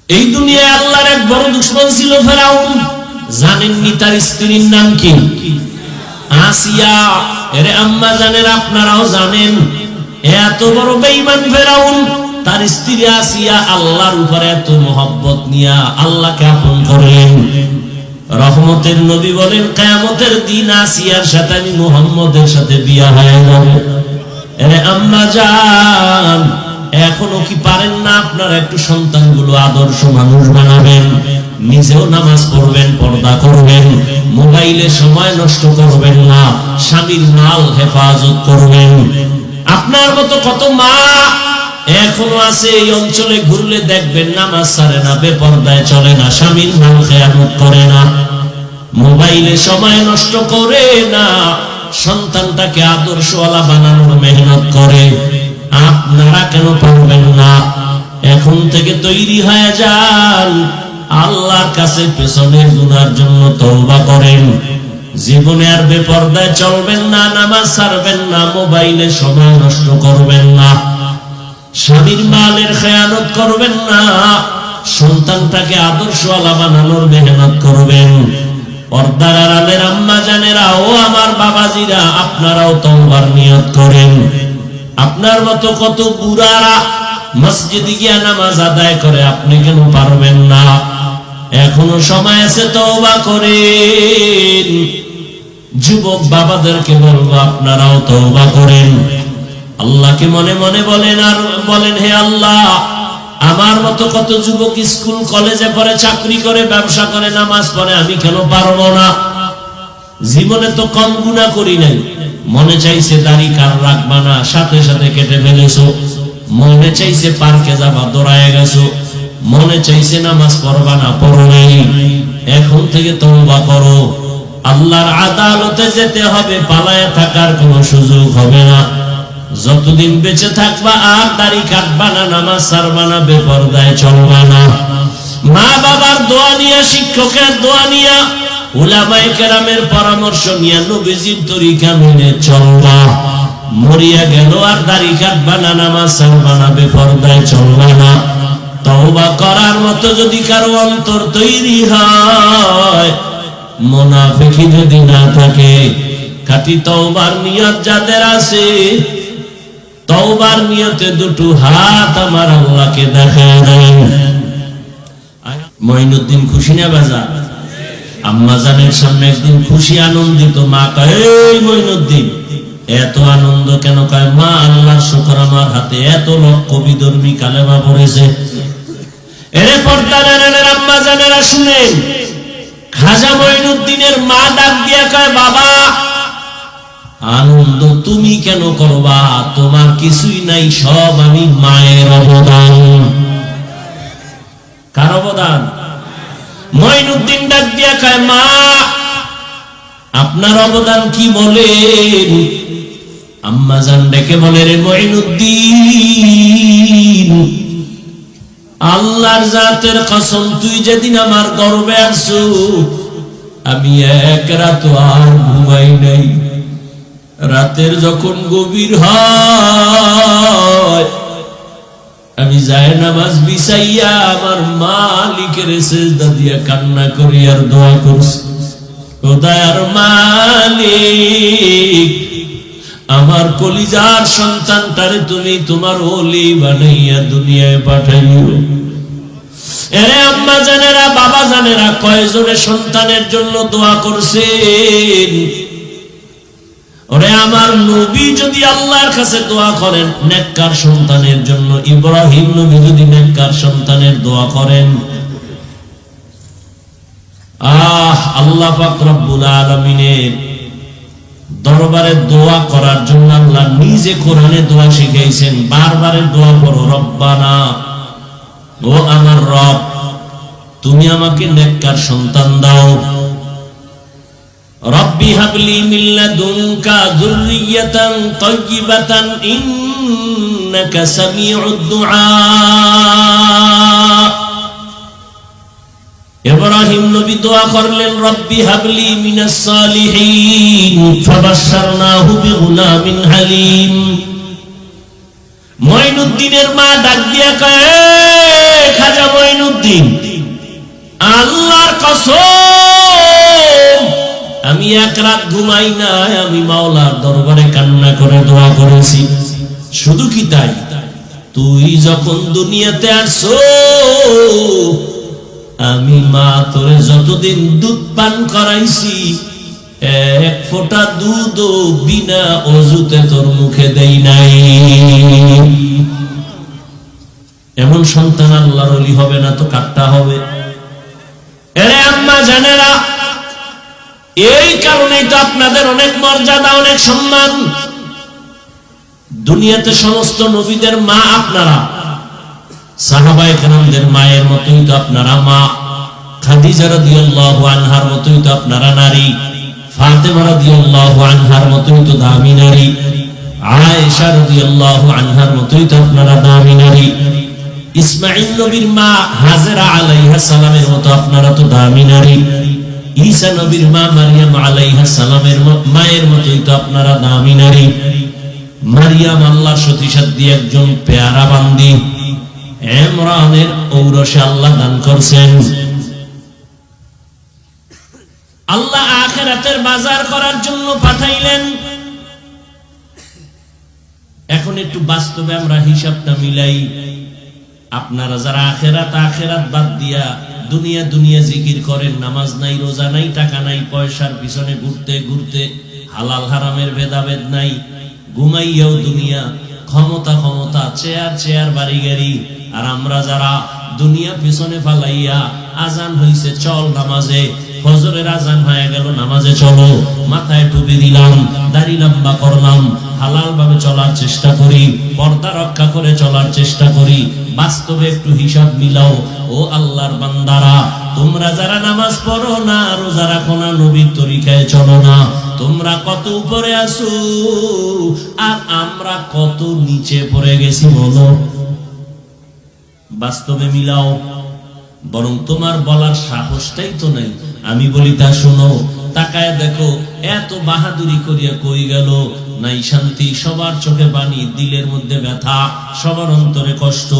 এই দুনিয়ায় আল্লাহর এক বড় দুশমন ছিল ফেরাউন। জানেননি তার স্ত্রীর নাম কি? আসিয়া। এরে আম্মা জানেন, আপনারাও জানেন, এত বড় বেঈমান ফেরাউন, তার স্ত্রী আসিয়া আল্লাহর উপরে এত মহব্বত নিয়া আল্লাহকে আপন করলেন। রহমতের নবী বলেন, কিয়ামতের দিন আসিয়ার সাথে আমি মুহাম্মদের সাথে বিয়ে হয়ে যাবে। এরে আম্মা জান, এখনো কি পারেন না আপনারা একটু সন্তানগুলো আদর্শ মানুষ বানাবেন? নিজেও নামাজ পড়বেন, পর্দা করবেন, মোবাইলে সময় নষ্ট করবেন না, স্বামীর মাল হেফাজত করবেন। আপনার মতো কত মা এখনো আছে এই অঞ্চলে, ঘুরলে দেখবেন নামাজ ছাড়ে না, বেপরদায় চলে না, স্বামীর মাল খেয়ানত করে না, মোবাইলে সময় নষ্ট করে না, সন্তানটাকে আদর্শওয়ালা বানানোর মেহনত করে। আপনারা কেন পারবেন না? এখন থেকে তৈরি হয়ে যান, আল্লাহর কাছে পেছনের গুনার জন্য তওবা করেন। জীবনে আর বেপরদায় চলবেন না, নামাজ ছাড়বেন না, মোবাইলে সময় নষ্ট করবেন না, স্বামীর মালের খেয়ানত করবেন না, সন্তানটাকে আদর্শওয়ালা বানানোর মেহনত করবেন। পর্দার আড়ালের আম্মা জানেরা ও আমার বাবাজিরা, আপনারাও তওবার নিয়ত করেন। আপনার মতো কত বুড়ারা মসজিদে গিয়ে নামাজ আদায় করে, আপনি কেন পারবেন না? এখনো সময় আছে, তওবা করেন। যুবক বাবাদেরকে বলবো, আপনারাও তওবা করেন। আল্লাহকে মনে মনে বলেন আর বলেন, হে আল্লাহ, আমার মতো কত যুবক স্কুল কলেজে পড়ে, চাকরি করে, ব্যবসা করে, নামাজ পড়ে, আমি কেন পারবো না? জীবনে তো কম গুনাহ করি নাই। মনে চাইছে দাড়ি কার রাখবা না, সাথে সাথে কেটে ফেলেছো। মনে চাইছে পার্কে যাবা, দৌড়ায় গেছো। মনে চাইছে নামাজ পড়বা না, পড়ো নাই। এখন থেকে তওবা করো। আল্লাহর আদালতে যেতে হবে, পালায়ে থাকার কোনো সুযোগ হবে না। যতদিন বেঁচে থাকবা আর দাড়ি কাটবা না, নামাজ ছাড়বা না, বেপরদায় চলবা না। মা বাবার দোয়া নিয়া, শিক্ষকের দোয়া নিয়া, উলামায়ে কেরামের পরামর্শ নিয়া নবীজির তরিকা মেনে চলবা। মরিয়া গেল আর দাড়ি কাটবা না, নামাজ ছাড়বা না, বেপরদায় চলবা না। তওবা করার মতো যদি কারো অন্তর তৈরি হয়, মুনাফিকি যদি না থাকে, খাঁটি তওবার নিয়ত যাদের আছে, তওবার নিয়তে দুটো হাত আমার আল্লাহকে দেখায় দেন। মঈনুদ্দিন খুশি না বাজার? আম্মা জানের সামনে একদিন খুশি আনন্দিত, মা কয়, এই মঈনুদ্দিন এত আনন্দ কেন? কয়, মা আল্লাহর শুকর, আমার হাতে এত লক্ষ বিধর্মী কালেমা পড়েছে। এরে পর্দার আড়ালের আম্মা জানেরা শুনেন, খাজা মঈনুদ্দিনের মা ডাক দিয়া কয়, বাবা, আনন্দ তুমি কেন করবা? তোমার কিছুই নাই, সব আমি মায়ের অবদান। কার অবদান? মঈনুদ্দিন ডাক দিয়া কয়, মা আপনার অবদান কি বলেন? আম্মা জান ডেকে বলে, রে মঈনুদ্দিন, আল্লাহর জাতের কসম, তুই যেদিন আমার গর্বে আসছো, আমি এক রাত আর ঘুমাই নাই। রাতের যখন গভীর হয়, আমি জায়নামাজ বিছাইয়া আমার মালিকের সিজদা দিয়া কান্না করি আর দোয়া করছি, খোদার মালিক, আমার কলিজার সন্তানটারে তুমি তোমার ওলি বানাইয়া দুনিয়ায় পাঠাইও। এরে আম্মা জানেরা, বাবা জানেরা, কয়জনে সন্তানের জন্য দোয়া করছেন? ওরে আমার নবী যদি আল্লাহর কাছে দোয়া করেন নেককার সন্তানের জন্য, ইব্রাহিম নবী যদি নেককার সন্তানের দোয়া করেন, আল্লাহ পাক রব্বুল আলামিনের দরবারে দোয়া করার জন্য আল্লাহ নিজে কোরআনে দোয়া শিখাইছেন। বারবারে দোয়া করো, রব্বানা, ও আমার রব, তুমি আমাকে নেককার সন্তান দাও। রব্বি হাবলি মিন লাদুনকা যুররিয়াতান তাইয়্যিবাতান ইন্নাকা সামিউদ দুআ। ইব্রাহিম নবী দোয়া করলেন, রব্বি হাবলি মিনাস সালিহিন ফাবাশশারনাহু বিগুলামিন হালিম। মঈনুদ্দিনের মা ডাক দিয়া কয়, খাজা মঈনুদ্দিন, দিন। আল্লাহর কসম, আমি এক রাত ঘুমাই নাই, আমি মাওলার দরবারে কান্না করে দোয়া করেছি। শুধু কি তাই, তুই যখন দুনিয়াতে আসছো, আমি মা তোরে যতদিন দুধ পান করাইছি, এক ফোঁটা দুধ বিনা অজুতে তোর মুখে দেই নাই। এমন সন্তান আল্লাহর ওলি হবে না তো কাটটা হবে? এরে আম্মা জানেরা, এই কারণেই তো আপনাদের অনেক মর্যাদা, অনেক সম্মান। দুনিয়াতে সমস্ত নবীদের মা আপনারা, সাহাবায়ে কেরামদের মায়ের মতোই তো আপনারা মা। খাদিজা রাদিয়াল্লাহু আনহার মতোই তো আপনারা নারী, ফাতেমা রাদিয়াল্লাহু আনহার মতোই তো দামি নারী, আয়েশা রাদিয়াল্লাহু আনহার মতোই তো আপনারা দামি নারী, ইসমাঈল নবীর মা হাজেরা আলাইহিস সালামের মতো আপনারা তো দামি নারী, ঈসা নবীর মা মারইয়াম আলাইহিস সালামের মায়ের মতোই তো আপনারা দামি নারী। মারইয়াম আল্লাহর সতীসাধ্যী একজন পেয়ারা বান্দি, ইমরানের ঔরসে আল্লাহ দান করছেন। আল্লাহ আখিরাতের বাজার করার জন্য পাঠাইলেন। এখন একটু বাস্তবে আমরা হিসাবটা মিলাই। আপনারা যারা আখিরাত বাদ দিয়া দুনিয়া দুনিয়া জিকির করেন, নামাজ নাই, রোজা নাই, টাকা নাই, পয়সার পিছনে ঘুরতে ঘুরতে, হালাল হারামের ভেদাভেদ নাই, ঘুমাইয়াও দুনিয়া, ক্ষমতা ক্ষমতা, চেয়ার চেয়ার, বাড়ি গাড়ি। আর আমরা যারা দুনিয়া পিছনে ফালাইয়া, আজান হইছে চল নামাজে, ফজরের আজান হয়ে গেল নামাজে চলো, মাথায় টুপি দিলাম, দাড়ি লম্বা করলাম, হালাল ভাবে চলার চেষ্টা করি, পর্দা রক্ষা করে চলার চেষ্টা করি। বাস্তবে একটু হিসাব মিলাও। ও আল্লাহর বান্দারা, তোমরা যারা নামাজ পড়ো না, রোজা রাখো না, নবীর তরিকায় চলো না, তোমরা কত উপরে আছো আর আমরা কত নিচে পড়ে গেছি বলো? বাস্তবে মিলাও। বরং তোমার বলার সাহসটাই তো নাই। আমি বলি তা শোনো, তাকায় দেখো, এত বাহাদুরি করিয়া কই গেল? নাই শান্তি, সবার চোখে বাণী, দিলের মধ্যে ব্যথা, সবার অন্তরে কষ্ট।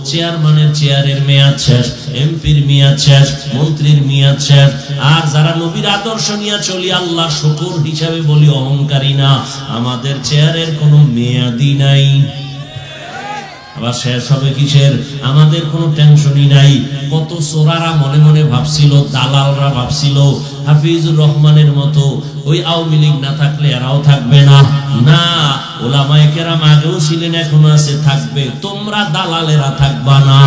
চেয়ারম্যানের চেয়ারের মেয়াদ শেষ, এমপির মেয়াদ শেষ, মন্ত্রীর মেয়াদ শেষ। আর যারা নবীর আদর্শ নিয়ে চলি, আল্লাহ শুকর হিসাবে বলি অহংকারী না, আমাদের চেয়ারের কোনো মেয়াদই নাই। আবার শেষ হবে কিসের? আমাদের কোনো টেনশনই নাই। কত চোরারা মনে মনে ভাবছিল, দালালরা ভাবছিল হাফিজুর রহমানের মতো ওই আওয়ামী লীগ না থাকলে এরাও থাকবে না। না, ওলামায়ে কেরাম আগেও ছিলেন, এখনো আছে, থাকবে। তোমরা দালালেরা থাকবা না।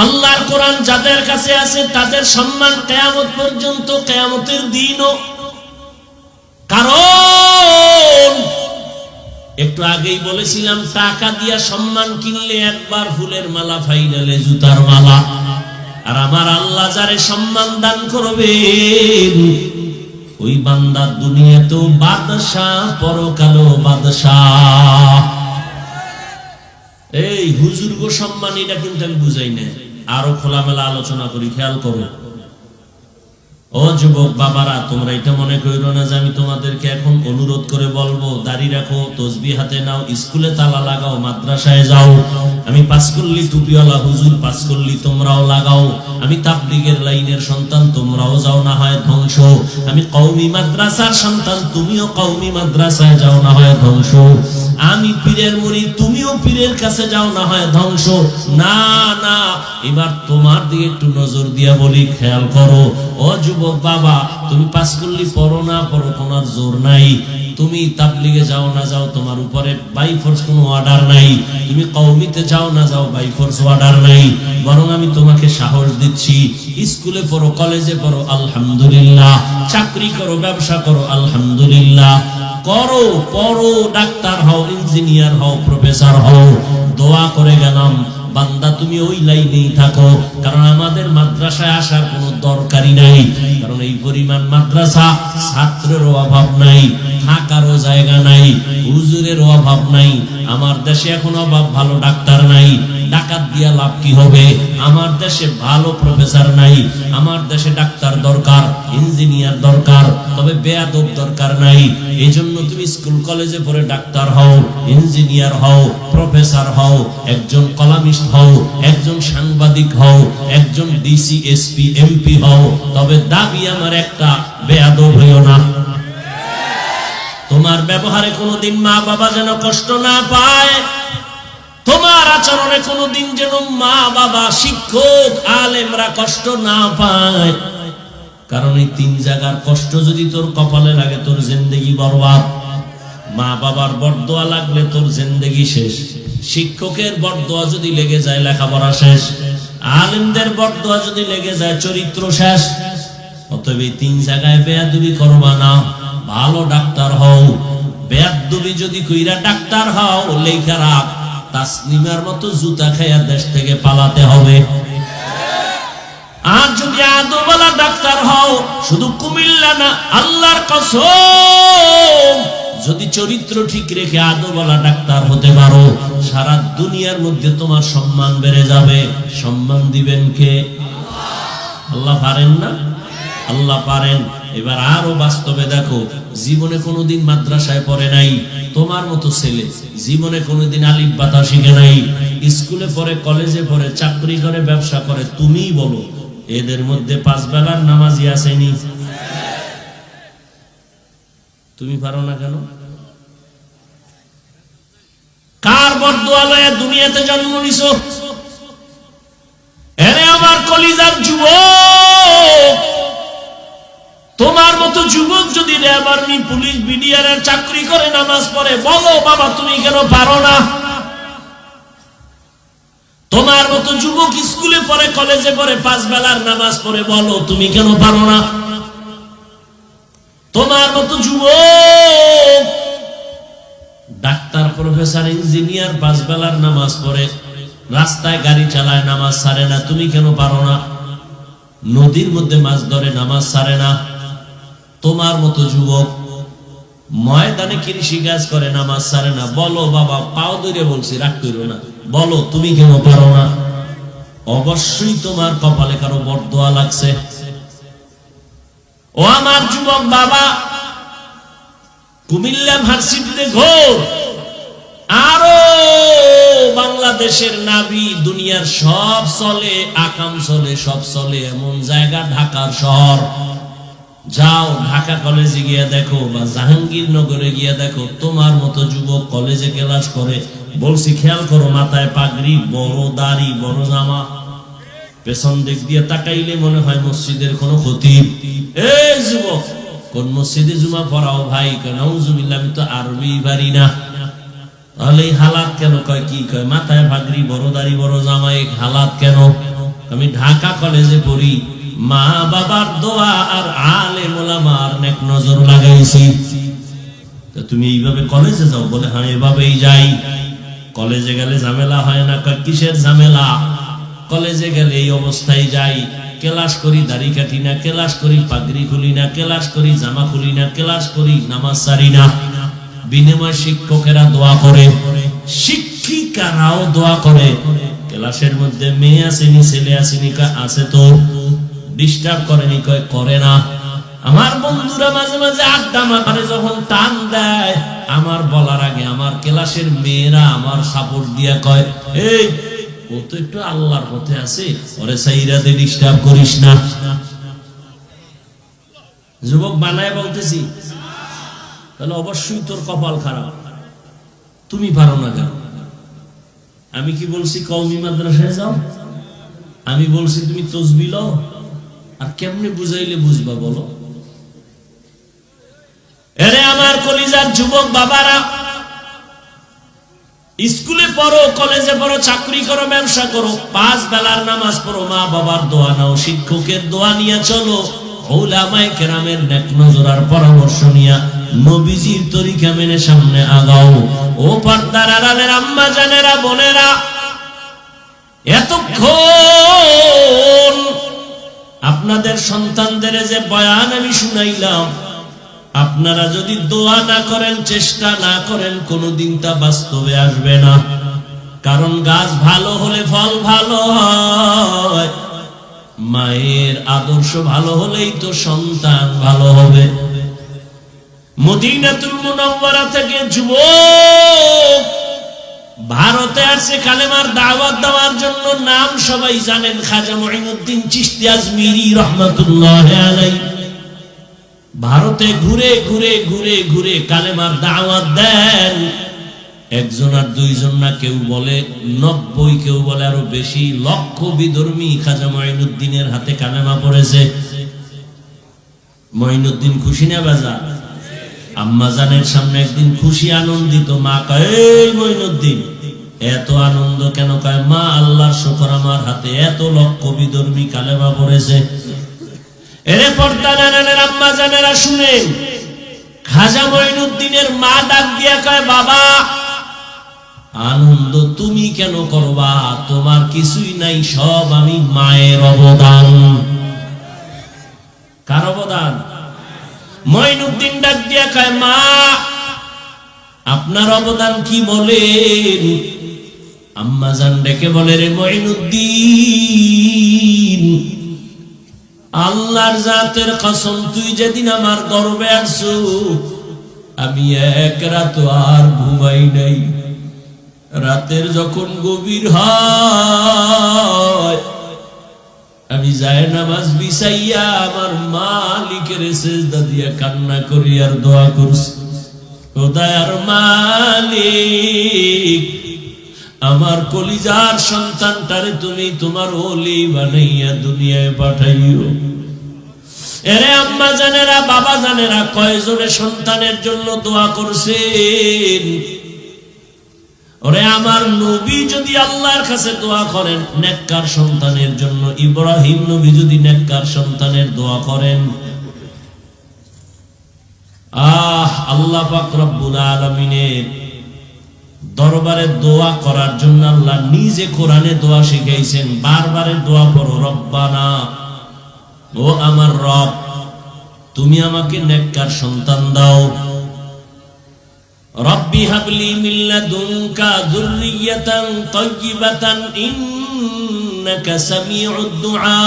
আল্লাহর কোরআন যাদের কাছে আছে তাদের সম্মান কিয়ামত পর্যন্ত, কিয়ামতের দিনও। কারণ একটু আগেই বলেছিলাম, টাকা দিয়া সম্মান কিনলে একবার ফুলের মালা, ফাইনালে জুতার মালা। আর আমার আল্লাহ যারে সম্মান দান করবেন, ওই বান্দা দুনিয়াতেও বাদশাহ, পরকালেও বাদশাহ। এই হুজুর গো সম্মান, এটা কিন্তু আমি বুঝাই না, আরো খোলামেলা আলোচনা করি, খেয়াল করো। ও যুবক বাবারা, তোমরা এটা মনে করো না যে আমি তোমাদেরকে এখন অনুরোধ করে বলবো দাড়ি রাখো, তসবিহ হাতে নাও, স্কুলে তালা লাগাও, মাদ্রাসায় যাও। আমি পাঁচকল্লি টুপিওয়ালা হুজুর, পাঁচকল্লি তোমরাও লাগাও। আমি তাবলীগের লাইনের সন্তান, তোমরাও যাও, না হয় ধ্বংস। আমি কওমি মাদ্রাসার সন্তান, তুমিও কওমি মাদ্রাসায় যাও, না হয় ধ্বংস। আমি পীরের মুরিদ, তুমিও পীরের কাছে যাও, না হয় ধ্বংস। না না, এবার তোমার দিকে একটু নজর দিয়া বলি, খেয়াল করো। ও যুবক বাবা, তুমি পাঁচকল্লি পড়ো না পড়ো, তোমার জোর নাই। তুমি তাবলীগে যাও না যাও, তোমার উপরে বাই ফোর্স কোনো অর্ডার নাই। তুমি কওমিতে যাও না যাও, বাই ফোর্স অর্ডার নাই। বরং আমি তোমাকে সাহস দিচ্ছি, স্কুলে পড়ো, কলেজে পড়ো, আলহামদুলিল্লাহ। চাকরি করো, ব্যবসা করো, আলহামদুলিল্লাহ। করো, পড়ো, ডাক্তার হও, ইঞ্জিনিয়ার হও, প্রফেসর হও। দোয়া করে গেলাম, বান্দা তুমি ওই লাইনেই থাকো। কারণ আমাদের মাদ্রাসায় আসার কোনো দরকারই নাই। কারণ এই পরিমাণ মাদ্রাসা, ছাত্রেরও অভাব নাই, থাকারও জায়গা নাই, হুজুরেরও অভাব নাই। আমার দেশে এখন অভাব, ভালো ডাক্তার নাই, ডাকাত দিয়া লাভ কি হবে? আমার দেশে ভালো প্রফেসর নাই, আমার দেশে ডাক্তার দরকার, ইঞ্জিনিয়ার দরকার, তবে বেয়াদব দরকার নাই। এই জন্য তুমি স্কুল কলেজে পড়ে ডাক্তার হও, ইঞ্জিনিয়ার হও, প্রফেসর হও, একজন কলামিস্ট হও, একজন সাংবাদিক হও, একজন ডিসি, এসপি, এমপি হও, তবে দাবি আমার একটা, বেয়াদব হইও না। তোমার ব্যবহারে কোনোদিন মা বাবা যেন কষ্ট না পায়, তোমার আচরণে কোনোদিন যেন মা বাবা, শিক্ষক, আলেমরা কষ্ট না পায়। কারণ এই তিন জায়গার কষ্ট যদি তোর কপালে লাগে, তোর জিন্দেগি বরবাদ। মা বাবার বরদোয়া লাগলে তোর জিন্দেগি শেষ, শিক্ষকের বরদোয়া যদি লেগে যায় লেখাপড়া শেষ, আলেমদের বরদোয়া যদি লেগে যায় চরিত্র শেষ। অতএব এই তিন জায়গায় বেয়াদবি করবা না। ভালো ডাক্তার হও, বেয়াদবি যদি কইরা ডাক্তার হও, লেখা রাখ, তাসলিমার মতো জুতা খাইয়া দেশ থেকে পালাতে হবে। আর যদি আদওয়ালা ডাক্তার হও, শুধু কুমিল্লা না, আল্লাহর কসম, যদি চরিত্র ঠিক রেখে আদওয়ালা ডাক্তার হতে পারো, সারা দুনিয়ার মধ্যে তোমার সম্মান বেড়ে যাবে। সম্মান দিবেন কে? আল্লাহ পারেন না? আল্লাহ পারেন। এবার আরো বাস্তবে দেখো, জীবনে কোনোদিন মাদ্রাসায় পড়ে নাই তোমার মতো ছেলে, জীবনে কোনোদিন আলিফ বাতা শিখে নাই, স্কুলে পড়ে, কলেজে পড়ে, চাকরি করে, ব্যবসা করে, তুমিই বলো এদের মধ্যে 5 বেলার নামাজি আসেনি? তুমি পারো না কেন? কার বরদোয়া লয়ে দুনিয়াতে জন্ম নিছো? এরে আমার কলিজার যুবক, তোমার মতো যুবক যদি র্যাব, আর্মি, পুলিশ, বিডিআর এর চাকরি করে, নামাজ পড়ে, বলো বাবা তুমি কেন পারো না? তোমার মতো যুবক স্কুলে পড়ে, কলেজে পড়ে, 5 বেলার নামাজ পড়ে, বলো তুমি কেন পারো না? তোমার মতো যুবক ডাক্তার, প্রফেসর, ইঞ্জিনিয়ার, 5 বেলার নামাজ পড়ে, রাস্তায় গাড়ি চালায়, নামাজ ছাড়ে না, তুমি কেন পারো না? নদীর মধ্যে মাছ ধরে, নামাজ ছাড়ে না। তোমার মতো যুবক ময়দানে কৃষি কাজ করে, নামাজ ছাড়ে না, বলো বাবা, পাও ধরে বলছি, রাগ করো না, বলো তুমি কেন পারো না? অবশ্যই তোমার কপালে কারো বরদোয়া লাগছে। ও আমার যুবক বাবা, কুমিল্লা ভার্সিটিতে ঘোর, আরো বাংলাদেশের নাবি, দুনিয়ার সব চলে, আকাম চলে, সব চলে এমন জায়গা ঢাকার শহর। যাও ঢাকা কলেজে গিয়ে দেখো, বা জাহাঙ্গীরনগরে গিয়ে দেখো, তোমার মতো যুবক কলেজে ক্লাস করে। বলছি খেয়াল করো, মাথায় পাগড়ি, বড় দাড়ি, বড় জামা, পেছন দিক দিয়ে তাকাইলে মনে হয় মসজিদের কোনো খতিব। এই যুবক, কোন মসজিদে জুমা পড়াও ভাই? নাউজুবিল্লাহ, আমি তো আরবি পারি না। তাহলে এই হালাত কেন? কয় কি কয়? মাথায় পাগড়ি, বড় দাড়ি, বড় জামা, এই হালাত কেন? আমি ঢাকা কলেজে পড়ি, মা বাবার দোয়া আর আলেম ওলামার নেক নজর লাগাইছি। তো তুমি এইভাবে কলেজে যাও? বলে হ্যাঁ এভাবেই যাই। কলেজে গেলে ঝামেলা হয় না? কিসের ঝামেলা? কলেজে গেলে এই অবস্থায় যাই, ক্লাস করি, দাড়ি কাটি না, ক্লাস করি, পাগড়ি খুলি না, ক্লাস করি, জামা খুলি না, ক্লাস করি, নামাজ ছাড়ি না। বিনিময় শিক্ষকেরা দোয়া করে, শিক্ষিকারাও দোয়া করে। ক্লাসের মধ্যে মেয়ে আসেনি, ছেলে আসেনি? আছে তো। ডিস্টার্ব করেনি? কয় করে না। আমার বন্ধুরা মাঝে মাঝে আড্ডা মারে, যখন টান দেয়, আমার বলার আগে আমার ক্লাসের মেয়েরা আমার সাপোর্ট দিয়া কয়, এই ও তো একটু আল্লাহর পথে আছে, ওরে সাইরাতে ডিস্টার্ব করিস না। যুবক বানায় বলতেছি, তাহলে অবশ্যই তোর কপাল খারাপ, তুমি পারো না কেন? আমি কি বলছি কওমি মাদ্রাসায় যাও? আমি বলছি তুমি তসবিহ লও? আর কেমনে বুঝাইলে বুঝবা বলো? এরে আমার কলিজার যুবক বাবারা, স্কুলে পড়ো, কলেজে পড়ো, চাকরি করো, ব্যবসা করো, 5 বেলার নামাজ পড়ো, মা বাবার দোয়া নাও, শিক্ষকের দোয়া নিয়ে চলো, উলামায়ে কেরামের নেক নজর আর পরামর্শ নিয়া নবীজির তরিকা মেনে সামনে আগাও। ও পর্দার আড়ালের আম্মা জানেরা, বোনেরা, এতক্ষণ আপনাদের সন্তানদের যে বয়ান আমি শুনাইলাম, আপনারা যদি দোয়া না করেন, চেষ্টা না করেন, কোনদিন তা বাস্তবে আসবে না। কারণ গাছ ভালো হলে ফল ভালো হয়, মায়ের আদর্শ ভালো হলেই তো সন্তান ভালো হবে। মদিনাতুল মুনাওয়ারা থেকে যুবক ভারতে আসছে কালেমার দাওয়াত দেওয়ার জন্য। নাম সবাই জানেন, খাজা মুঈনুদ্দিন চিশতি আজমিরি রাহমাতুল্লাহ আলাইহি। ভারতে ঘুরে ঘুরে ঘুরে ঘুরে কালেমার দাওয়াত দেন। একজন আর দুইজন না, কেউ বলে 90, কেউ বলে আরো বেশি, লক্ষ বিধর্মী খাজা মুঈনুদ্দিনের হাতে কালেমা পড়েছে। মুঈনুদ্দিন খুশি না বাজা? আম্মা জানের সামনে একদিন খুশি আনন্দিত। মা কয়, এই মুঈনুদ্দিন এত আনন্দ কেন? কয়, মা আল্লাহর শুকর, আমার হাতে এত লক্ষ বিধর্মী কালেমা পড়েছে। এরে পর্দা নানানের আম্মা জানেরা শুনেন, খাজা মুঈনুদ্দিনের মা ডাক দিয়া কয়, বাবা আনন্দ তুমি কেন করবা? তোমার কিছুই নাই, সব আমি মায়ের অবদান। কার অবদান? মুঈনুদ্দিন ডাক দিয়া কয়, মা আপনার অবদান কি বলেন? আম্মা জান ডেকে বলে, রে মুঈনুদ্দিন, আল্লাহর জাতের কসম, তুই যেদিন আমার গর্বে আসছো আমি এক রাত আর ঘুমাই নাই। রাতের যখন গভীর হয় আমি যায় নামাজ বিছাইয়া আমার মালিকের সিজদা দিয়া কান্না করি আর দোয়া করছি, ও দয়ার মালিক, আমার কলিজার সন্তানটারে তুমি তোমার ওলি বানাইয়া দুনিয়ায় পাঠাইও। এরে আম্মা জানেরা, বাবা জানেরা, কয়জনে সন্তানের জন্য দোয়া করছেন? ওরে আমার নবী যদি আল্লাহর কাছে দোয়া করেন নেককার সন্তানের জন্য, ইব্রাহিম নবী যদি নেককার সন্তানের দোয়া করেন, আল্লাহ পাক রব্বুল আলামিনের দরবারে দোয়া করার জন্য আল্লাহ নিজে কোরআনে দোয়া শিখাইছেন। বারবারে দোয়া পড়ো, রব্বানা, ও আমার রব, তুমি আমাকে নেককার সন্তান দাও। রব্বি হাবলি মিন লাদুনকা যুররিয়াতান তাইয়্যিবাতান ইন্নাকা সামিউদ দুআ।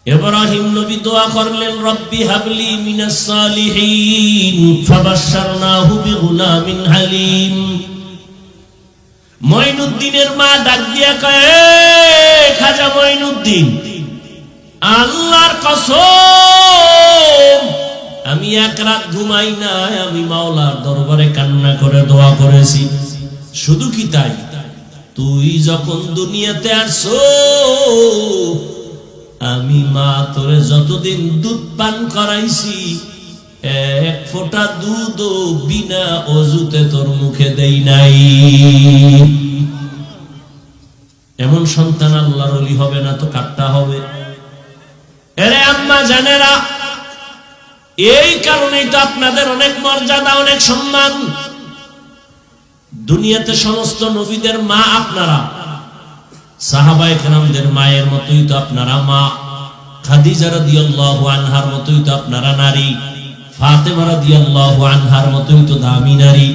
ইব্রাহিম নবী দোয়া করলেন, রব্বি হাবলি মিনাস সালিহিন ফাবাশশারনাহু বিগুলামিন হালিম। মুঈনুদ্দিনের মা ডাক দিয়া কয়, খাজা মুঈনুদ্দিন, আল্লাহর কসম আমি এক রাত ঘুমাই নাই, আমি মাওলার দরবারে কান্না করে দোয়া করেছি। শুধু কি তাই, তুই যখন দুনিয়াতে আসছো আমি মা তোরে যতদিন দুধ পান করাইছি এক ফোঁটা দুধও বিনা অজুতে তোর মুখে দেই নাই। এমন সন্তান আল্লাহর ওলি হবে না তো কাট্টা হবে? এরে আম্মা জানেরা, এই কারণেই তো আপনাদের অনেক মর্যাদা, অনেক সম্মান। দুনিয়াতে সমস্ত নবীদের মা আপনারা, সাহাবায়ে কেরামদের মায়ের মতোই তো আপনারা মা। খাদিজা রাদিয়াল্লাহু আনহার মতোই তো আপনারা নারী, ফাতেমা রাদিয়াল্লাহু আনহার মতোই তো দামি নারী,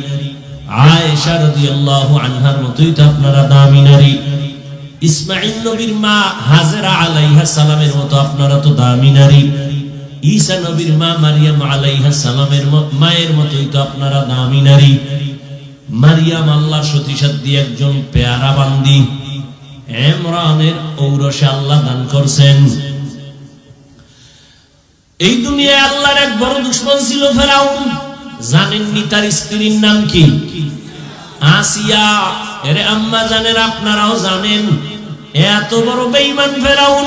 আয়েশা রাদিয়াল্লাহু আনহার মতোই তো আপনারা দামি নারী, ইসমাঈল নবীর মা হাজেরা আলাইহিস সালামের মতো আপনারা তো দামি নারী, ঈসা নবীর মা মারিয়াম আলাইহিস সালামের মায়ের মতোই তো আপনারা দামি নারী। মারিয়াম আল্লাহর সতীসাধ্যী একজন পেয়ারা বান্দি, ইমরানের ঔরসে আল্লাহ দান করছেন। এই দুনিয়ায় আল্লাহর এক বড় দুশমন ছিল ফেরাউন। জানেননি তার স্ত্রীর নাম কি? আসিয়া। এরে আম্মা জানেন, আপনারাও জানেন, এত বড় বেঈমান ফেরাউন,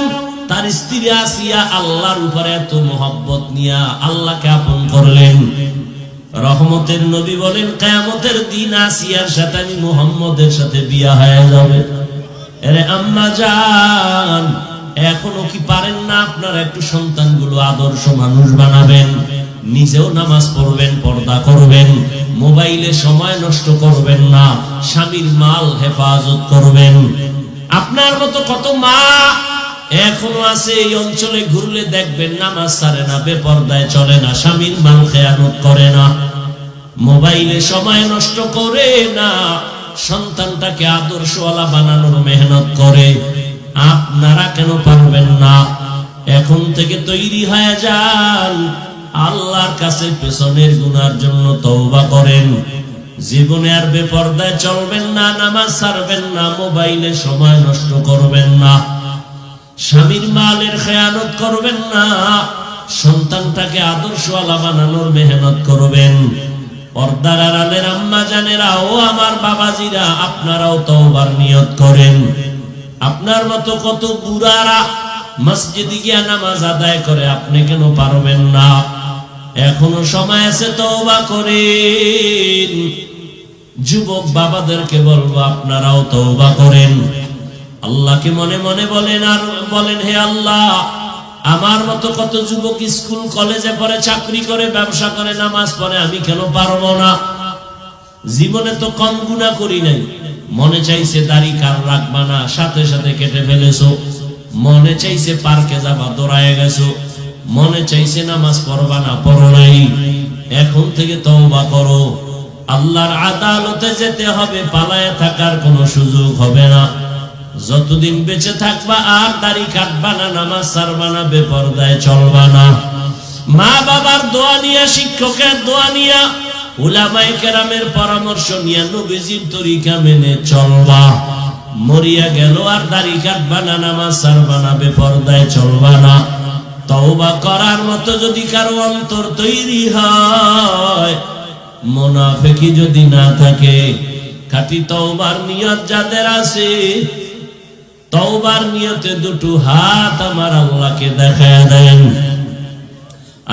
তার স্ত্রী আসিয়া আল্লাহর উপরে এত মহব্বত নিয়া আল্লাহকে আপন করলেন। রহমতের নবী বলেন, কিয়ামতের দিন আসিয়ার সাথে আমি মুহাম্মদের সাথে বিয়া হয়ে যাবে। এরে আম্মা জান, এখনো কি পারেন না আপনারা একটু সন্তানগুলো আদর্শ মানুষ বানাবেন? নিজেও নামাজ পড়বেন, পর্দা করবেন, মোবাইলে সময় নষ্ট করবেন না, স্বামীর মাল হেফাজত করবেন। আপনার মতো কত মা এখনো আছে এই অঞ্চলে, ঘুরলে দেখবেন নামাজ ছাড়ে না, বেপরদায় চলে না, স্বামীর মাল খেয়ানত করে না। মোবাইলে সময় নষ্ট করে না, সন্তানটাকে আদর্শওয়ালা বানানোর মেহনত করে। আপনারা কেন পারবেন না? এখন থেকে তৈরি হয়ে যান, আল্লাহর কাছে পেছনের গুনার জন্য তওবা করেন। জীবনে আর বেপরদায় চলবেন না, নামাজ ছাড়বেন না, মোবাইলে সময় নষ্ট করবেন না, স্বামীর মালের খেয়ানত করবেন না, সন্তানটাকে আদর্শওয়ালা বানানোর মেহনত করবেন। পর্দার আড়ালের আম্মা জানেরা ও আমার বাবাজিরা, আপনারাও তওবার নিয়ত করেন। আপনার মতো কত বুড়ারা মসজিদে গিয়ে নামাজ আদায় করে, আপনি কেন পারবেন না? এখনো সময় আছে, তওবা করেন। যুবক বাবাদেরকে বলবো, আপনারাও তওবা করেন। আল্লাহকে মনে মনে বলেন আর বলেন, হে আল্লাহ, আমার মতো কত যুবক স্কুল কলেজে পড়ে, চাকরি করে, ব্যবসা করে, নামাজ পড়ে, আমি কেন পারবো না? জীবনে তো কম গুনাহ করি নাই। মনে চাইছে দাড়ি কার রাখবা না, সাথে সাথে কেটে ফেলেছো। মনে চাইছে পার্কে যাবা, দৌড়ায় গেছো। মনে চাইছে নামাজ পড়বা না, পড়ো নাই। এখন থেকে তওবা করো। আল্লাহর আদালতে যেতে হবে, পালায়ে থাকার কোনো সুযোগ হবে না। যতদিন বেঁচে থাকবা আর দাড়ি কাটবা না, নামাজ ছাড়বা না, বেপরদায় চলবা না। মা বাবার দোয়া নিয়া, শিক্ষকের দোয়া নিয়া, উলামায়ে কেরামের পরামর্শ নিয়া, নবীজির তরিকা মেনে চলবা। মরিয়া গেল আর দাড়ি কাটবা না, নামাজ ছাড়বা না, বেপরদায় চলবা না। তওবা করার মতো যদি কারো অন্তর তৈরি হয়, মুনাফিকি যদি না থাকে, খাঁটি তওবার নিয়ত যাদের আছে, তওবার নিয়তে দুটো হাত আমার আল্লাহকে দেখায় দেন।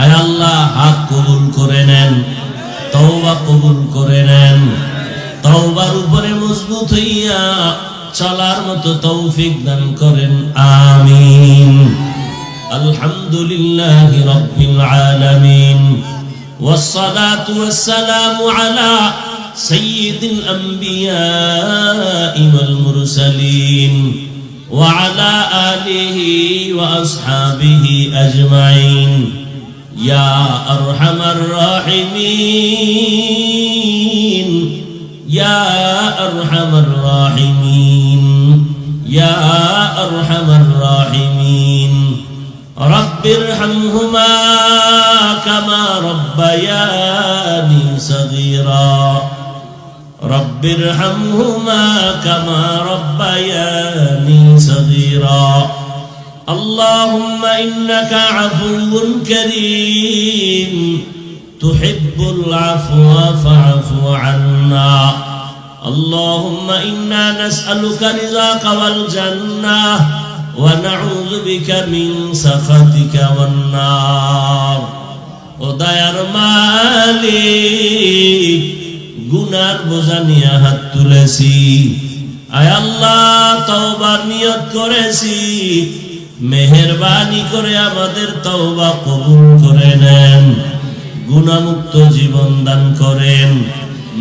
আয় আল্লাহ, হাত কবুল করে নেন, তওবা কবুল করে নেন। তওবার উপরে মজবুত হইয়া চলার মতো তৌফিক দান করেন, আমিন। আলহামদুলিল্লাহি রাব্বিল আলামিন, والصلاة والسلام على سيد الأنبياء والمرسلين وعلى آله وأصحابه أجمعين يا أرحم الراحمين يا أرحم الراحمين يا أرحم الراحمين رب ارحمهما كما ربياني صغيرا رب ارحمهما كما ربياني صغيرا اللهم إنك عفو كريم تحب العفو فاعف عنا اللهم إنا نسألك رضاك والجنة ونعوذ بك من سخطك والنار ও দয়ার মালিক, গুনার বোঝা নিয়ে হাত তুলেছি। আয় আল্লাহ, তওবার নিয়ত করেছি, মেহেরবানি করে আমাদের তওবা কবুল করে নেন। গুনাহমুক্ত জীবন দান করেন,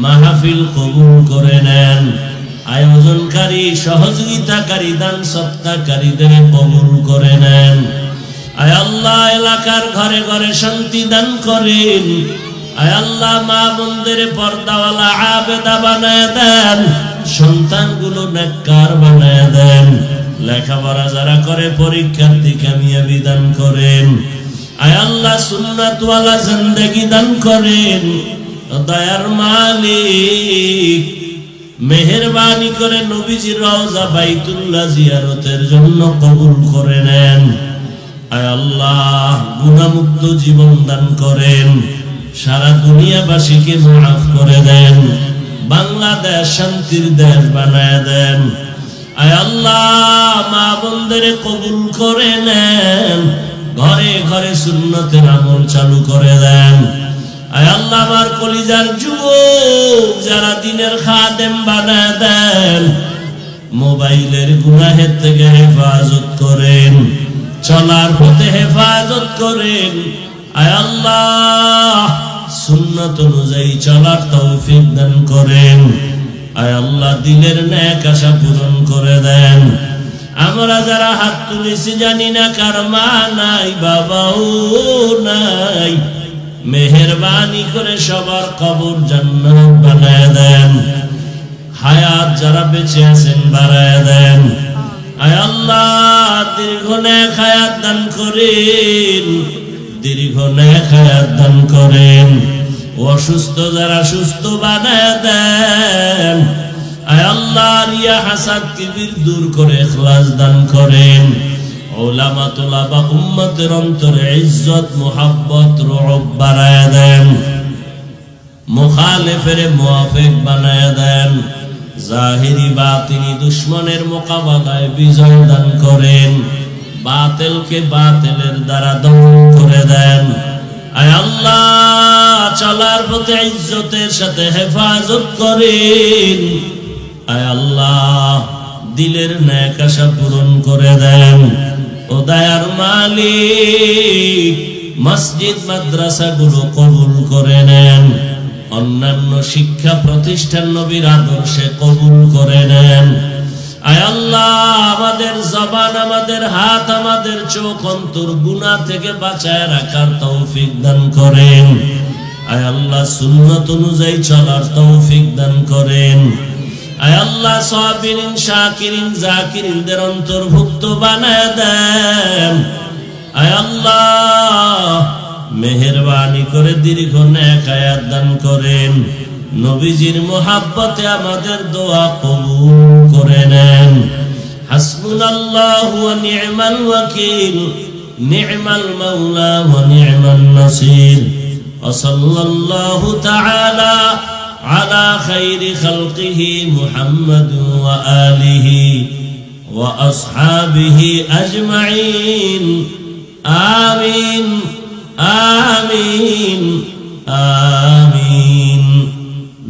মাহফিল কবুল করে নেন। আয়োজনকারী, সহযোগিতাকারী, দান সৎকারীদের কবুল করে নেন। আয় আল্লাহ, এলাকার ঘরে ঘরে শান্তি দান করেন। আয় আল্লাহ, মা বোনদের পর্দাওয়ালা আবেদা বানায় দেন, সন্তানগুলো নেককার বানায় দেন। লেখাপড়া যারা করে পরীক্ষার্থী কামিয়াবি দান করেন। আয় আল্লাহ, সুন্নাতওয়ালা জিন্দেগি দান করেন। দয়ার মালিক, মেহেরবানি করে নবীজির রওজা বাইতুল্লাহ জিয়ারতের জন্য কবুল করে নেন। আয় আল্লাহ, গুনাহমুক্ত জীবন দান করেন। সারা দুনিয়াবাসীকে মাফ করে দেন। বাংলাদেশ শান্তির দেশ বানায় দেন। আয় আল্লাহ, মা বোনদের কবুল করে নেন। ঘরে ঘরে সুন্নতের আমল চালু করে দেন। আয় আল্লাহ, আমার কলিজার যুবক যারা দিনের খাদেম বানায় দেন, মোবাইলের গুনাহের থেকে হেফাজত করেন, চলার পথে হেফাজত করেন। আয় আল্লাহ, সুন্নাত অনুযায়ী চলার তৌফিক দান করেন। আয় আল্লাহ, দিলের নেক আশা পূরণ করে দেন। আমরা যারা হাত তুলেছি, জানি না কার মা নাই, বাবাও নাই, মেহেরবানি করে সবার কবর জান্নাত বানায় দেন, হায়াত যারা বেঁচে আছেন বাড়ায় দেন। আয় আল্লাহ দীর্ঘ নেক হায়াত দান করেন, দীর্ঘ নেক হায়াত দান করেন। অসুস্থ যারা সুস্থ বানায় দেন। আয় আল্লাহ রিয়া হাসাদ কিবির দূর করে ইখলাস দান করেন। উলামা তুলাবা উম্মতের অন্তরে ইজ্জত মুহাব্বত রুব বাড়ায় দেন, মুখালিফের মুওয়াফিক বানায় দেন। জাহিরি বাতিনি দুশমনের মোকাবেলায় বিজয় দান করেন, বাতিলকে বাতিলের দ্বারা দমন করে দেন। আয় আল্লাহ চলার পথে ইজ্জতের সাথে হেফাজত করেন। আয় আল্লাহ দিলের নেক আশা পূরণ করে দেন। ও দয়ার মালিক মসজিদ মাদ্রাসা গুলো কবুল করে নেন, অন্যান্য শিক্ষা প্রতিষ্ঠান নবীর আদর্শে কবুল করে নেন। আয় আল্লাহ আমাদের জবান, আমাদের হাত, আমাদের চোখ, অন্তর গুনাহ থেকে বাঁচায় রাখার তৌফিক দান করেন। আয় আল্লাহ সুন্নাত অনুযায়ী চলার তৌফিক দান করেন। আয় আল্লাহ সাবিরিন শাকিরিন জাকিরিনদের অন্তর্ভুক্ত বানায় দেন। আয় আল্লাহ মেহেরবানি করে দীর্ঘ নেক হায়াত দান করেন। নবীজির মোহাব্বতে আমাদের দোয়া কবুল করে নেন। হাসবুনাল্লাহু ওয়া নি'মাল ওয়াকিল, নি'মাল মাওলা ওয়া নি'মান নাসির। ওয়া সাল্লাল্লাহু তাআলা আলা খাইরি খালকিহি মুহাম্মাদ ওয়া আলিহি ওয়া আসহাবিহি আজমাইন। আমিন আমিন আমিন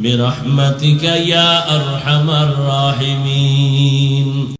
বিরহমাতিকা ইয়া আরহামার রাহিমিন।